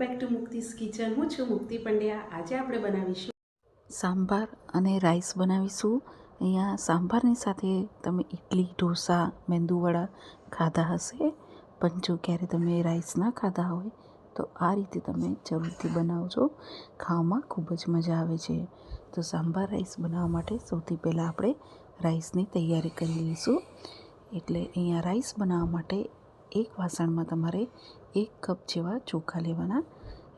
Back to મુક્તિસ kitchen. હું છું મુક્તિ પંડ્યા. આજે આપણે બનાવીશું સાંભાર અને રાઈસ બનાવીશું. અહીંયા સાંભારની સાથે તમે ઇડલી, ઢોસા, મેંદુવડા ખાધા હશે, પણ જો ક્યારે તમે રાઈસ ના ખાધા હોય તો આ રીતે તમે જરૂરથી બનાવજો. ખાવામાં ખૂબ જ મજા આવે છે. તો સાંભાર રાઈસ બનાવવા માટે સૌથી પહેલાં આપણે રાઈસની તૈયારી કરી લઈશું. એટલે અહીંયા રાઈસ બનાવવા માટે એક વાસણમાં તમારે 1 કપ જેવા ચોખા લેવાના.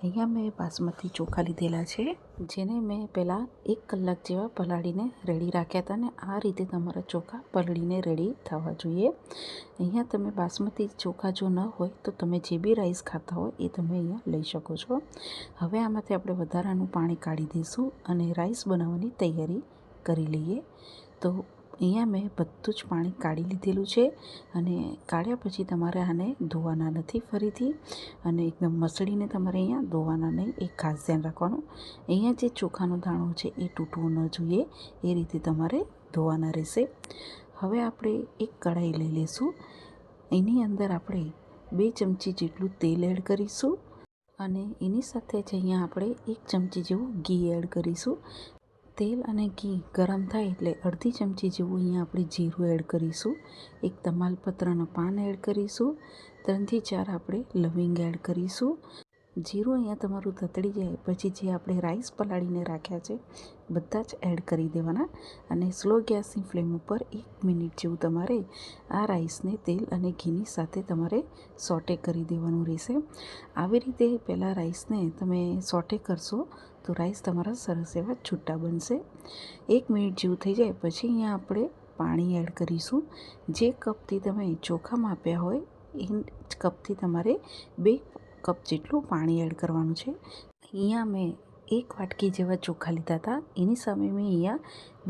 અહીંયા મેં બાસમતી ચોખા લીધેલા છે, જેને મેં પહેલાં 1 કલાક જેવા પલાળીને રેડી રાખ્યા હતા. ને આ રીતે તમારા ચોખા પલળીને રેડી થવા જોઈએ. અહીંયા તમે બાસમતી ચોખા જો ન હોય તો તમે જે બી રાઈસ ખાતા હોય એ તમે અહીંયા લઈ શકો છો. હવે આમાંથી આપણે વધારાનું પાણી કાઢી દઈશું અને રાઈસ બનાવવાની તૈયારી કરી લઈએ. તો અહીંયા મેં બધું જ પાણી કાઢી લીધેલું છે અને કાઢ્યા પછી તમારે આને ધોવાના નથી ફરીથી, અને એકદમ મસળીને તમારે અહીંયા ધોવાના નહીં. એક ખાસ ધ્યાન રાખવાનું, અહીંયા જે ચોખાનો દાણો છે એ તૂટવો ન જોઈએ, એ રીતે તમારે ધોવાના રહેશે. હવે આપણે એક કઢાઈ લઈ લઈશું. એની અંદર આપણે 2 ચમચી જેટલું તેલ એડ કરીશું અને એની સાથે જ અહીંયા આપણે 1 ચમચી જેવું ઘી એડ કરીશું. તેલ અને ઘી ગરમ થાય એટલે અડધી ચમચી જેવું અહીંયા આપણે જીરું એડ કરીશું. 1 તમાલપત્રના પાન એડ કરીશું. 3 થી 4 આપણે લવિંગ એડ કરીશું. જીરું અહીંયા તમારું તતડી જાય પછી જે આપણે રાઈસ પલાળીને રાખ્યા છે બધા જ એડ કરી દેવાના અને સ્લો ગેસની ફ્લેમ ઉપર 1 મિનિટ જેવું તમારે આ રાઈસને તેલ અને ઘીની સાથે તમારે સોટે કરી દેવાનું રહેશે. આવી રીતે પહેલાં રાઈસને તમે સોટે કરશો તો રાઈસ તમારા સરસ એવા છૂટા બનશે. 1 મિનિટ જેવું થઈ જાય પછી અહીંયા આપણે પાણી એડ કરીશું. જે કપથી તમે ચોખા માપ્યા હોય એ જ કપથી તમારે 2 કપ જેટલું પાણી એડ કરવાનું છે. અહીંયા મેં 1 વાટકી જેવા ચોખા લીધા હતા, એની સામે મેં અહીંયા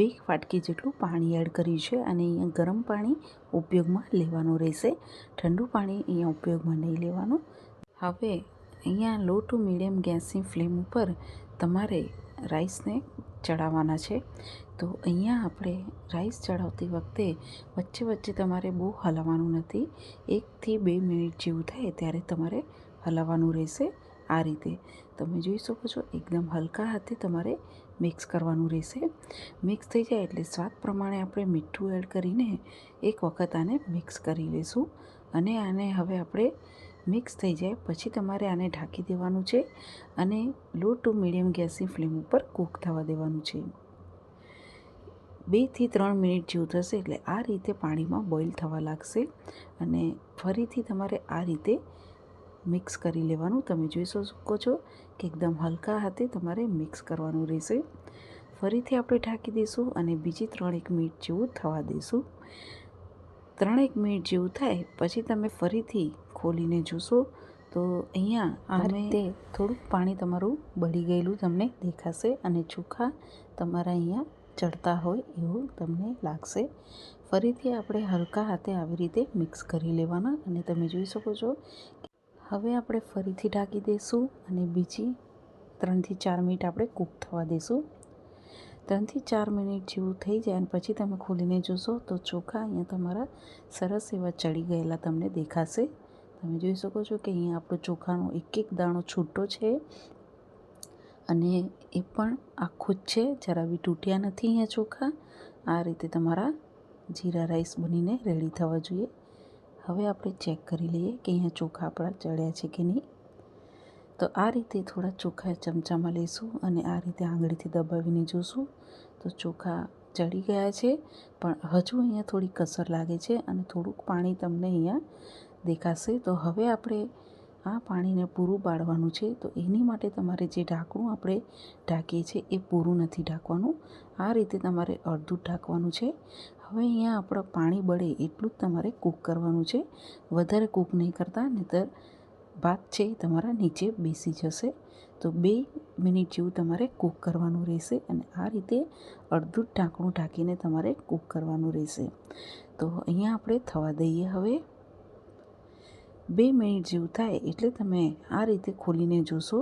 2 વાટકી જેટલું પાણી એડ કર્યું છે અને અહીંયા ગરમ પાણી ઉપયોગમાં લેવાનું રહેશે. ઠંડુ પાણી અહીંયા ઉપયોગમાં નહીં લેવાનું. હવે અહીંયા લો ટુ મીડિયમ ગેસની ફ્લેમ ઉપર તમારે રાઈસને ચડાવવાના છે. તો અહીંયા આપણે રાઈસ ચડાવતી વખતે વચ્ચે વચ્ચે તમારે બહુ હલાવવાનું નથી. 1 થી 2 મિનિટ જેવું થાય ત્યારે તમારે હલાવવાનું રહેશે. આ રીતે તમે જોઈ શકો છો, એકદમ હલકા હાથે તમારે મિક્સ કરવાનું રહેશે. મિક્સ થઈ જાય એટલે સ્વાદ પ્રમાણે આપણે મીઠું એડ કરીને એક વખત આને મિક્સ કરી લઈશું અને આને હવે આપણે મિક્સ થઈ જાય પછી તમારે આને ઢાંકી દેવાનું છે અને લો ટુ મીડિયમ ગેસની ફ્લેમ ઉપર કૂક થવા દેવાનું છે. 2 થી 3 મિનિટ જેવું થશે એટલે આ રીતે પાણીમાં બોઇલ થવા લાગશે અને ફરીથી તમારે આ રીતે મિક્સ કરી લેવાનું. તમે જોઈ શકો છો કે એકદમ હલકા હાથે તમારે મિક્સ કરવાનું રહેશે. ફરીથી આપણે ઢાંકી દઈશું અને બીજી 3-1 મિનિટ જેવું થવા દઈશું. 3-1 મિનિટ જેવું થાય પછી તમે ફરીથી ખોલીને જોશો તો અહીંયા આ રીતે થોડુંક પાણી તમારું બળી ગયેલું તમને દેખાશે અને ચોખા તમારા અહીંયા ચડતા હોય એવું તમને લાગશે. ફરીથી આપણે હલકા હાથે આવી રીતે મિક્સ કરી લેવાના અને તમે જોઈ શકો છો. હવે આપણે ફરીથી ઢાંકી દઈશું અને બીજી 3 થી 4 મિનિટ આપણે કૂક થવા દઈશું. 3 થી 4 મિનિટ જેવું થઈ જાય અને પછી તમે ખોલીને જોશો તો ચોખા અહીંયા તમારા સરસ એવા ચડી ગયેલા તમને દેખાશે. તમે જોઈ શકો છો કે અહીંયા આપણો ચોખાનો એક દાણો છૂટો છે અને એ પણ આખું જ છે, જરા બી તૂટ્યા નથી અહીંયા ચોખા. આ રીતે તમારા જીરા રાઈસ બનીને રેડી થવા જોઈએ. હવે આપણે ચેક કરી લઈએ કે અહીંયા ચોખા આપણા ચડ્યા છે કે નહીં. તો આ રીતે થોડા ચોખા ચમચામાં લઈશું અને આ રીતે આંગળીથી દબાવીને જોશું તો ચોખા ચડી ગયા છે, પણ હજુ અહીંયા થોડી કસર લાગે છે અને થોડુંક પાણી તમને અહીંયા દેખાશે. તો હવે આપણે આ પાણીને પૂરું બાળવાનું છે. તો એની માટે તમારે જે ઢાંકણું આપણે ઢાંકીએ છીએ એ પૂરું નથી ઢાંકવાનું, આ રીતે તમારે અડધું ઢાંકવાનું છે. હવે અહીંયા આપણે પાણી બળે એટલું જ તમારે કૂક કરવાનું છે, વધારે કૂક નહીં કરતા, નહીંતર ભાત છે એ તમારા નીચે બેસી જશે. તો 2 મિનિટ જેવું તમારે કૂક કરવાનું રહેશે અને આ રીતે અડધું જ ઢાંકણું ઢાંકીને તમારે કૂક કરવાનું રહેશે. તો અહીંયા આપણે થવા દઈએ. હવે 2 મિનિટ જેવું થાય એટલે તમે આ રીતે ખોલીને જોશો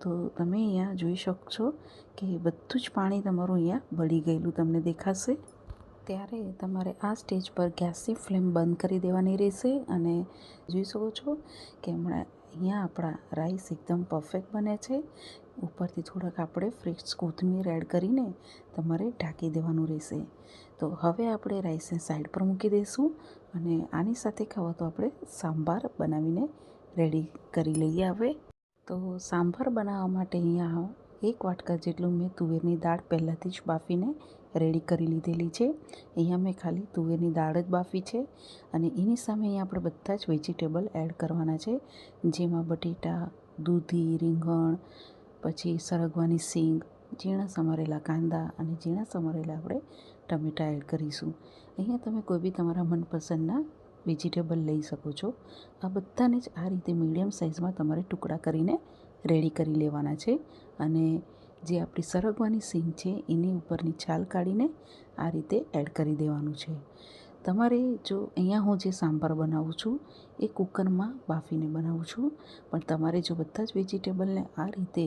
તો તમે અહીંયા જોઈ શકશો કે બધું જ પાણી તમારું અહીંયા બળી ગયેલું તમને દેખાશે. ત્યારે તમારે આ સ્ટેજ પર ગેસની ફ્લેમ બંધ કરી દેવાની રહેશે અને જોઈ શકો છો કે હમણાં અહીંયા આપણા રાઈસ એકદમ પરફેક્ટ બને છે. ઉપરથી થોડાક આપણે ફ્રેશ કોથમીર એડ કરીને તમારે ઢાંકી દેવાનું રહેશે. તો હવે આપણે રાઈસને સાઈડ પર મૂકી દઈશું અને આની સાથે ખાવા તો આપણે સાંભાર બનાવીને રેડી કરી લઈએ. હવે તો સાંભાર બનાવવા માટે અહીંયા 1 વાટકા જેટલું મેં તુવેરની દાળ પહેલાંથી જ બાફીને રેડી કરી લીધેલી છે. અહીંયા મેં ખાલી તુવેરની દાળ જ બાફી છે અને એની સામે અહીંયા આપણે બધા જ વેજીટેબલ એડ કરવાના છે, જેમાં બટેટા, દૂધી, રીંગણ, પછી સરગવાની સિંગ, ઝીણા સમારેલા કાંદા અને ઝીણા સમારેલા આપણે ટમેટાં એડ કરીશું. અહીંયા તમે કોઈ બી તમારા મનપસંદના વેજીટેબલ લઈ શકો છો. આ બધાને જ આ રીતે મીડિયમ સાઇઝમાં તમારે ટુકડા કરીને રેડી કરી લેવાના છે અને જે આપણી સરગવાની સિંગ છે એની ઉપરની છાલ કાઢીને આ રીતે એડ કરી દેવાનું છે. તમારે જો અહીંયા હું જે સાંભાર બનાવું છું એ કુકરમાં બાફીને બનાવું છું, પણ તમારે જો બધા જ વેજીટેબલને આ રીતે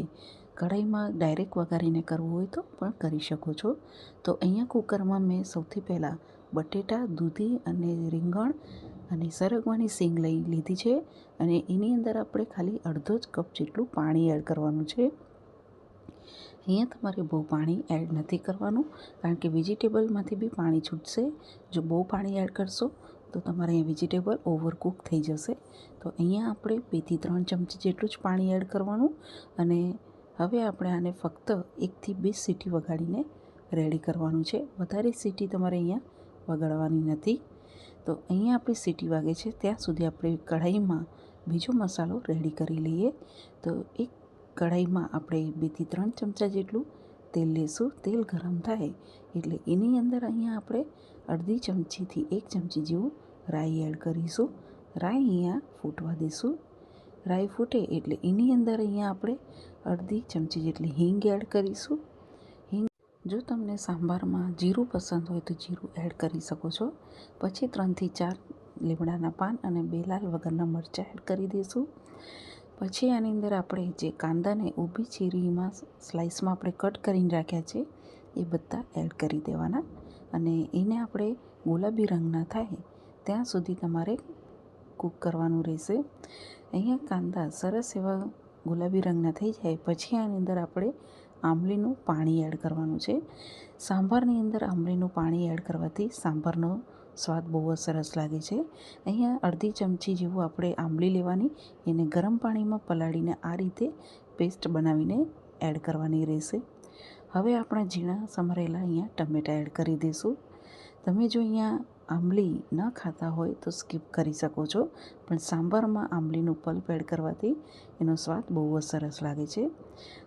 કઢાઈમાં ડાયરેક્ટ વઘારીને કરવું હોય તો પણ કરી શકો છો. તો અહીંયા કુકરમાં મેં સૌથી પહેલાં બટેટા, દૂધી અને રીંગણ અને સરગવાની સિંગ લઈ લીધી છે અને એની અંદર આપણે ખાલી અડધો જ કપ જેટલું પાણી એડ કરવાનું છે. અહીંયા તમારે બહુ પાણી એડ નથી કરવાનું, કારણ કે વેજીટેબલમાંથી બી પાણી છૂટશે. જો બહુ પાણી એડ કરશો તો તમારે અહીંયા વેજીટેબલ ઓવરકુક થઈ જશે. તો અહીંયા આપણે 2 થી 3 ચમચી જેટલું જ પાણી એડ કરવાનું અને હવે આપણે આને ફક્ત 1 થી 2 સીટી વગાડીને રેડી કરવાનું છે. વધારે સીટી તમારે અહીંયા વગાડવાની નથી. તો અહીંયા આપણી સીટી વાગે છે ત્યાં સુધી આપણે કઢાઈમાં બીજો મસાલો રેડી કરી લઈએ. તો એક કઢાઈમાં આપણે 2 થી 3 ચમચા જેટલું તેલ લેશું. તેલ ગરમ થાય એટલે એની અંદર અહીંયા આપણે અડધી ચમચીથી 1 ચમચી જેવું રાઈ એડ કરીશું. રાઈ અહીંયા ફૂટવા દઈશું. રાઈ ફૂટે એટલે એની અંદર અહીંયા આપણે અડધી ચમચી જેટલી હિંગ એડ કરીશું. જો તમને સાંભારમાં જીરું પસંદ હોય તો જીરું એડ કરી શકો છો. પછી 3 થી 4 લીમડાના પાન અને 2 લાલ વગરના મરચાં એડ કરી દઈશું. પછી આની અંદર આપણે જે કાંદાને ઊભી ચીરીમાં સ્લાઇસમાં આપણે કટ કરીને રાખ્યા છે એ બધા એડ કરી દેવાના અને એને આપણે ગુલાબી રંગના થાય ત્યાં સુધી તમારે કૂક કરવાનું રહેશે. અહીંયા કાંદા સરસ એવા ગુલાબી રંગના થઈ જાય પછી આની અંદર આપણે આંબલીનું પાણી એડ કરવાનું છે. સાંભારની અંદર આંબલીનું પાણી એડ કરવાથી સાંભારનો સ્વાદ બહુ જ સરસ લાગે છે. અહીંયા અડધી ચમચી જેવું આપણે આંબલી લેવાની, એને ગરમ પાણીમાં પલાળીને આ રીતે પેસ્ટ બનાવીને એડ કરવાની રહેશે. હવે આપણા ઝીણા સમારેલા અહીંયા ટમેટાં એડ કરી દઈશું. તમે જો અહીંયા આંબલી ન ખાતા હોય તો સ્કીપ કરી શકો છો, પણ સાંભારમાં આંબલીનું પલ્પ એડ કરવાથી એનો સ્વાદ બહુ જ સરસ લાગે છે.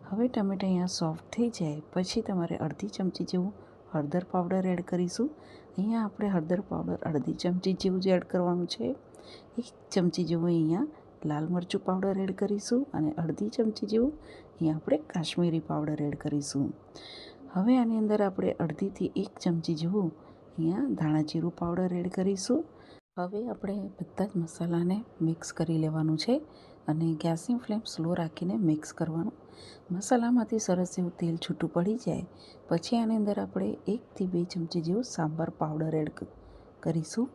હવે ટમેટાં અહીંયા સોફ્ટ થઈ જાય પછી તમારે અડધી ચમચી જેવું હળદર પાવડર એડ કરીશું. અહીંયા આપણે હળદર પાવડર અડધી ચમચી જેવું જ એડ કરવાનું છે. 1 ચમચી જેવું અહીંયા લાલ મરચું પાવડર એડ કરીશું અને અડધી ચમચી જેવું અહીંયા આપણે કાશ્મીરી પાવડર એડ કરીશું. હવે આની અંદર આપણે અડધીથી 1 ચમચી જેવું અહીંયા ધાણા જીરું પાવડર એડ કરીશું. હવે આપણે બધા જ મસાલાને મિક્સ કરી લેવાનું છે અને ગેસની ફ્લેમ સ્લો રાખીને મિક્સ કરવાનું. મસાલામાંથી સરસ એવું તેલ છૂટું પડી જાય પછી આની અંદર આપણે 1 થી 2 ચમચી જેવું સાંભાર પાવડર એડ કરીશું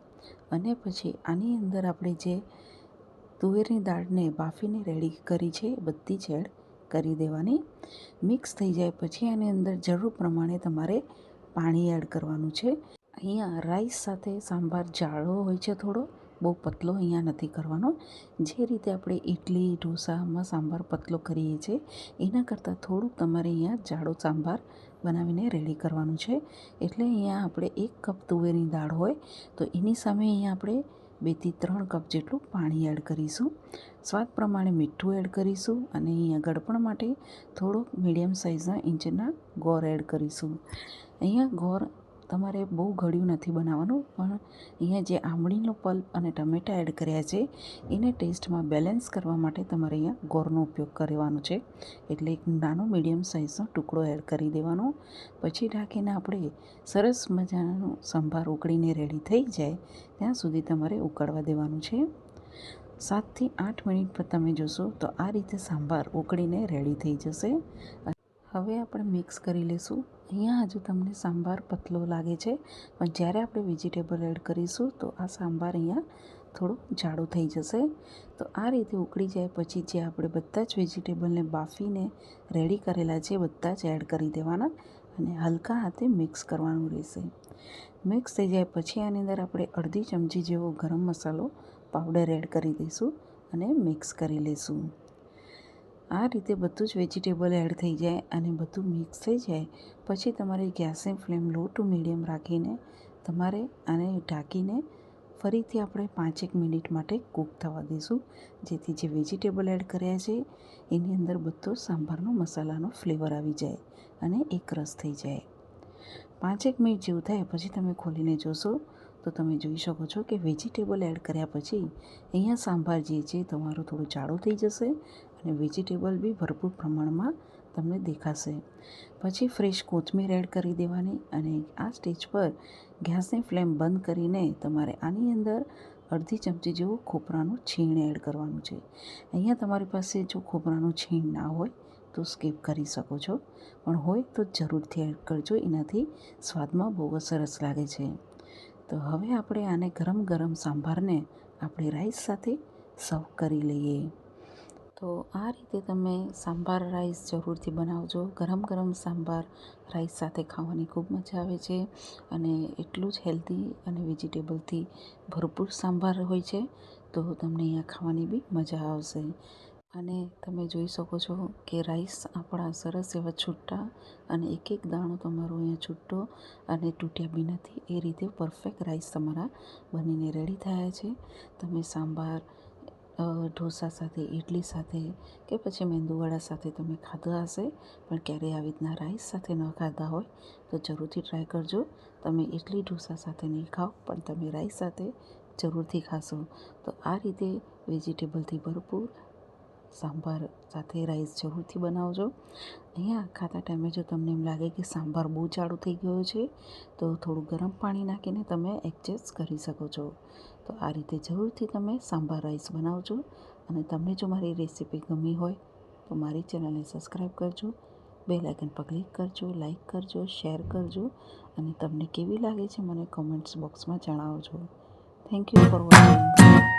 અને પછી આની અંદર આપણે જે તુવેરની દાળને બાફીને રેડી કરી છે એ બધી જ એડ કરી દેવાની. મિક્સ થઈ જાય પછી આની અંદર જરૂર પ્રમાણે તમારે પાણી એડ કરવાનું છે. અહીંયા રાઈસ સાથે સાંભાર જાડો હોય છે, થોડો બહુ પતલો અહીંયા નથી કરવાનો. જે રીતે આપણે ઇડલી ઢોસામાં સાંભાર પતલો કરીએ છીએ એના કરતાં થોડુંક તમારે અહીંયા જાડો સાંભાર બનાવીને રેડી કરવાનું છે. એટલે અહીંયા આપણે 1 કપ તુવેરની દાળ હોય તો એની સામે અહીંયા આપણે 2 થી 3 કપ જેટલું પાણી એડ કરીશું. સ્વાદ પ્રમાણે મીઠું એડ કરીશું અને અહીંયા ગળપણ માટે થોડોક મીડિયમ સાઇઝના ઇંચના ગોળ એડ કરીશું. અહીંયા ગોળ તમારે બહુ ગળ્યું નથી બનાવવાનું, પણ અહીંયા જે આંબળીનો પલ્પ અને ટમેટાં એડ કર્યા છે એને ટેસ્ટમાં બેલેન્સ કરવા માટે તમારે અહીંયા ગોળનો ઉપયોગ કરવાનો છે. એટલે એક નાનો મીડિયમ સાઇઝનો ટુકડો એડ કરી દેવાનો. પછી ઢાંકીને આપણે સરસ મજાનો સંભાર ઉકળીને રેડી થઈ જાય ત્યાં સુધી તમારે ઉકળવા દેવાનું છે. 7 થી 8 મિનિટ પર તમે જોશો તો આ રીતે સાંભાર ઉકળીને રેડી થઈ જશે. હવે આપણે મિક્સ કરી લઈશું. અહીંયા હજુ તમને સાંભાર પતલો લાગે છે, પણ જ્યારે આપણે વેજીટેબલ એડ કરીશું તો આ સાંભાર અહીંયા થોડો જાડો થઈ જશે. તો આ રીતે ઉકળી જાય પછી જે આપણે બધા જ વેજીટેબલને બાફીને રેડી કરેલા છે બધા જ એડ કરી દેવાના અને હલકા હાથે મિક્સ કરવાનું રહેશે. મિક્સ થઈ જાય પછી આની અંદર આપણે અડધી ચમચી જેવો ગરમ મસાલો પાવડર એડ કરી દઈશું અને મિક્સ કરી લઈશું. આ રીતે બધું જ વેજીટેબલ એડ થઈ જાય અને બધું મિક્સ થઈ જાય પછી તમારે ગેસની ફ્લેમ લો ટુ મીડિયમ રાખીને તમારે આને ઢાંકીને ફરીથી આપણે 5 મિનિટ માટે કૂક થવા દઈશું, જેથી જે વેજીટેબલ એડ કર્યા છે એની અંદર બધો સાંભારનો મસાલાનો ફ્લેવર આવી જાય અને એક રસ થઈ જાય. 5 મિનિટ જેવું થાય પછી તમે ખોલીને જોશો તો તમે જોઈ શકો છો કે વેજીટેબલ એડ કર્યા પછી અહીંયા સાંભાર જે છે તમારો થોડો જાડો થઈ જશે અને વેજીટેબલ બી ભરપૂર પ્રમાણમાં તમને દેખાશે. પછી ફ્રેશ કોથમીર એડ કરી દેવાની અને આ સ્ટેજ પર ગેસની ફ્લેમ બંધ કરીને તમારે આની અંદર અડધી ચમચી જેવું ખોપરાનું છીણ એડ કરવાનું છે. અહીંયા તમારી પાસે જો ખોપરાનું છીણ ના હોય તો સ્કીપ કરી શકો છો, પણ હોય તો જરૂરથી એડ કરજો, એનાથી સ્વાદમાં બહુ જ સરસ લાગે છે. તો હવે આપણે આને ગરમ ગરમ સાંભારને આપણે રાઈસ સાથે સર્વ કરી લઈએ. તો આ રીતે તમે સાંભાર રાઈસ જરૂરથી બનાવજો. ગરમ ગરમ સાંભાર રાઈસ સાથે ખાવાની ખૂબ મજા આવે છે અને એટલું જ હેલ્ધી અને વેજીટેબલથી ભરપૂર સાંભાર હોય છે, તો તમને અહીંયા ખાવાની બી મજા આવશે. અને તમે જોઈ શકો છો કે રાઈસ આપણા સરસ એવા છૂટા અને એક એક દાણો તમારો અહીંયા છૂટો અને તૂટ્યા બી નથી, એ રીતે પરફેક્ટ રાઈસ તમારા બનીને રેડી થયા છે. તમે સાંભાર ઢોસા સાથે, ઇડલી સાથે કે પછી મેંદુવડા સાથે તમે ખાધા હશે, પણ ક્યારેય આવી રીતના રાઈસ સાથે ન ખાધા હોય તો જરૂરથી ટ્રાય કરજો. તમે ઇડલી ઢોસા સાથે નહીં ખાઓ પણ તમે રાઈસ સાથે જરૂરથી ખાશો. તો આ રીતે વેજીટેબલથી ભરપૂર સાંભાર સાથે રાઈસ જરૂરથી બનાવજો. અહીંયા ખાતા ટાઈમે જો તમને એમ લાગે કે સાંભાર બહુ જાડો થઈ ગયો છે તો થોડું ગરમ પાણી નાખીને તમે એડજસ્ટ કરી શકો છો. તો આ રીતે જરૂરથી તમે સાંભાર રાઈસ બનાવજો અને તમને જો મારી રેસીપી ગમી હોય તો મારી ચેનલને સબસ્ક્રાઈબ કરજો, બેલ આઇકન પર ક્લિક કરજો, લાઈક કરજો, શેર કરજો અને તમને કેવી લાગે છે મને કોમેન્ટ્સ બોક્સમાં જણાવજો. Thank you for watching.